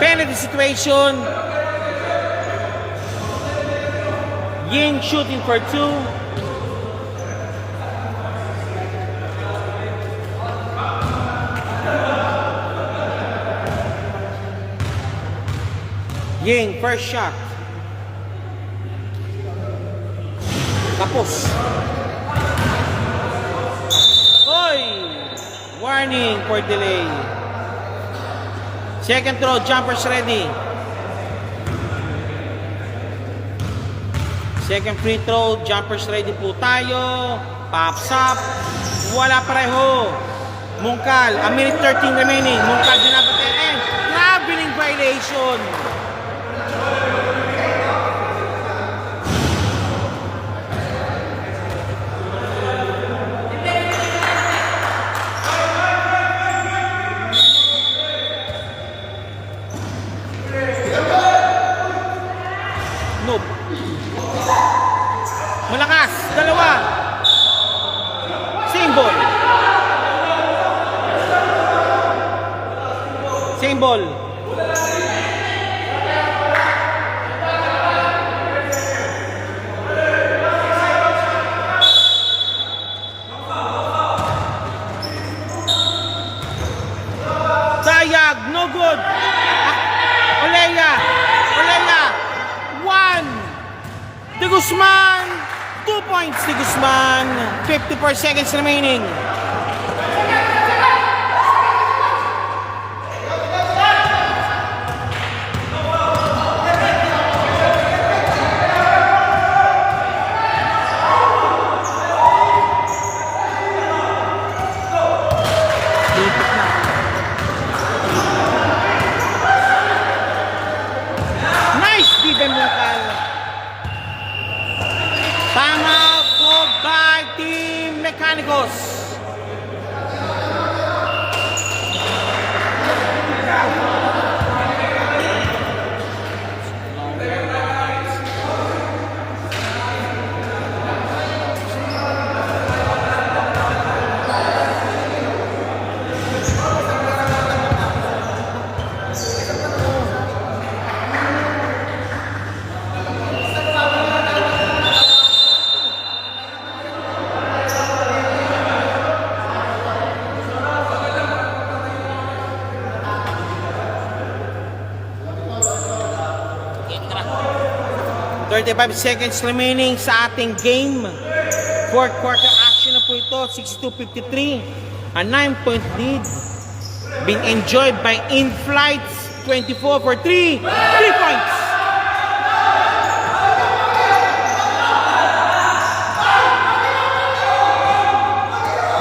Penalty situation. Ying shooting for 2. Ying, first shot. Kapos. Oy! Warning for delay. Second throw, jumpers ready. Second free throw, jumpers ready po tayo. Pops up. Wala pareho. Mungkal, a minute 13 remaining. Mungkal din natin and traveling violation. Same ball. Sayag, no good. Olea. 1. De Guzman. 2 points, De Guzman. 54 seconds remaining. Nice defense local. Tama po by Team Mecanicos. Thirty-five seconds remaining sa ating game. Fourth quarter action na po ito. 62-53. A 9-point lead. Being enjoyed by In-Flights. 24 for 3. 3 points.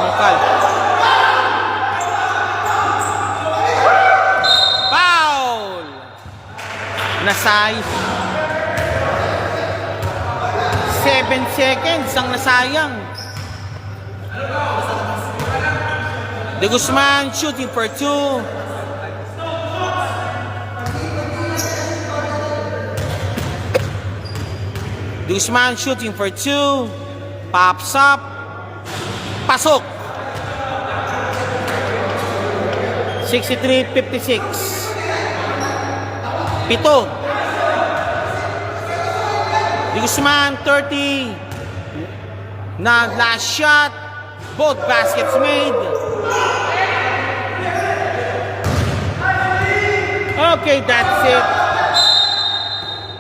Mungkal. Foul. Nasay. 7 seconds ang nasayang. De Guzman shooting for 2. De Guzman shooting for 2. Pops up. Pasok. 63-56. 7. De Guzman, 30. Na last shot. Both baskets made. Okay, that's it.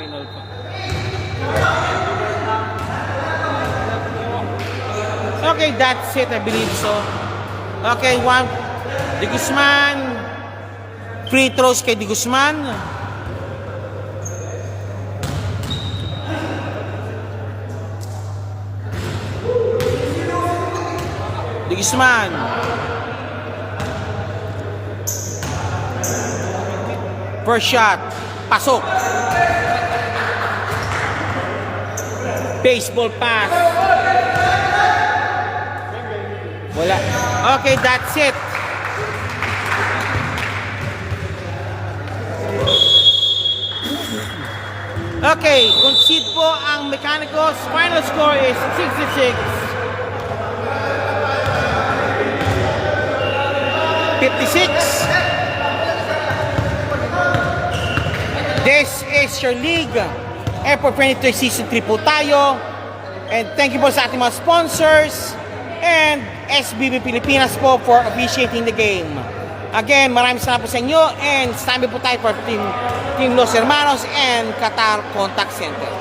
Pinol pa. Okay, that's it. I believe so. Okay, one. De Guzman. Free throws kay De Guzman. De Guzman. First shot. Pasok. Baseball pass. Wala. Okay, that's it. Okay, concede po ang Mecanicos. Final score is 66. 56. This is your league. Airport 23 Season 3 po tayo. And thank you po sa ating mga sponsors. And SBB Pilipinas po for officiating the game. Again, maraming salamat po sa inyo. And standby po tayo for Team Los Hermanos and Qatar Contact Center.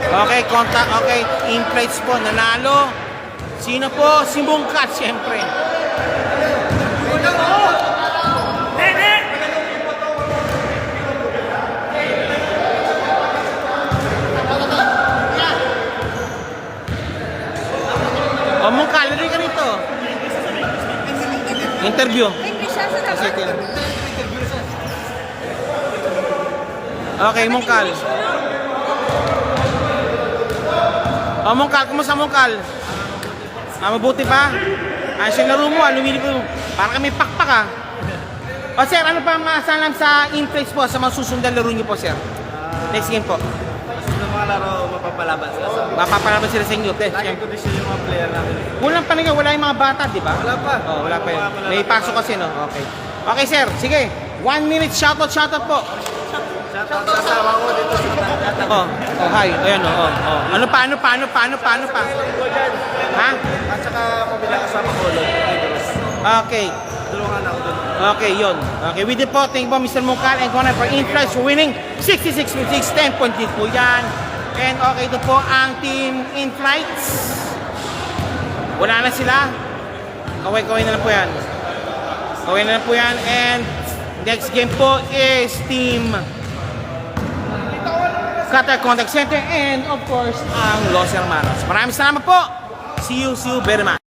Okay, contact. Okay, in-plates po, nanalo. Sino po? Si Mungkat, siyempre. O, Mungkat, lari ka rito. Interview. Okay, Mungkal. O, Mungkal, kumusta Mungkal? Mabuti pa? Ayos yung laro mo, lumilip mo. Para kami pakpak ah. O sir, ano pa maasahan sa in-place po sa mga susundang laro niyo po sir? Next game po. Sa mga laro, mapapalaban sila sa amin. Mapapalaban sila sa inyo. Laging kondisyon yung mga player namin. Kulang pa nga, wala yung mga bata, di ba? Wala pa. Oh, wala pa yun. May pasok kasi, no? Okay. Okay, sir. Sige. 1 minute shoutout po. Shoutout sa asawa ko dito sa Tangkata. Oh, hi. Ayan, Ano pa? Ko dyan. Ha? At saka pabila kasama ko ulit. Okay. Tulungan ako dun. Okay, yun. Okay, with the po, thank you po Mr. Mungkal and Conan for Influence for winning 66-6, 10 point lead po yan. And okay, ito po ang team Inflights. Wala na sila. Kaway na lang po yan. And next game po is team Qatar Contact Center and of course ang Los Hermanos. Maraming salamat po. See you very much.